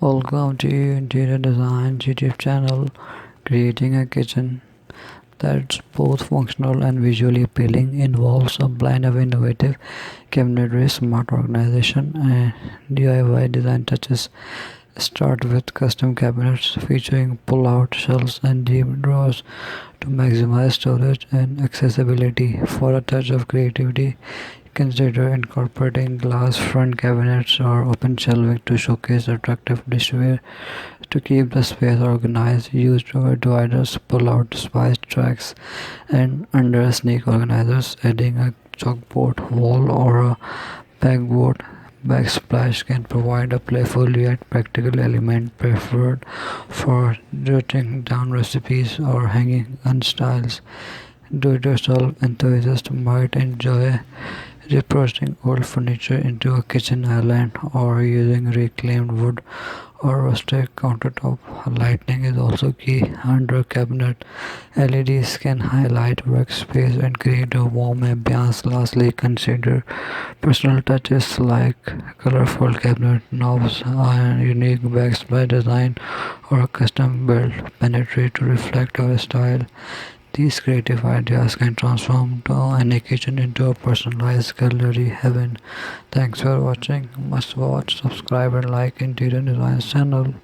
Welcome to Interior Design YouTube channel. Creating a kitchen that's both functional and visually appealing involves a blend of innovative cabinetry, smart organization, and DIY design touches. Start with custom cabinets featuring pull-out shelves and deep drawers to maximize storage and accessibility. For a touch of creativity, consider incorporating glass front cabinets or open shelving to showcase attractive dishware. To keep the space organized, use drawer dividers, pull-out spice racks, and under sneak organizers. Adding a chalkboard wall or a pegboard backsplash can provide a playful yet practical element preferred for jotting down recipes or hanging on styles. Do-it-yourself enthusiasts might enjoy repurposing old furniture into a kitchen island or using reclaimed wood or rustic countertop. Lighting is also key. Under cabinet, LEDs can highlight workspace and create a warm ambiance. Lastly, consider personal touches like colorful cabinet knobs, a unique backsplash design, or a custom built pantry to reflect our style. These creative ideas can transform any kitchen into a personalized gallery heaven. Thanks for watching. Must watch, subscribe, and like Interior Design channel.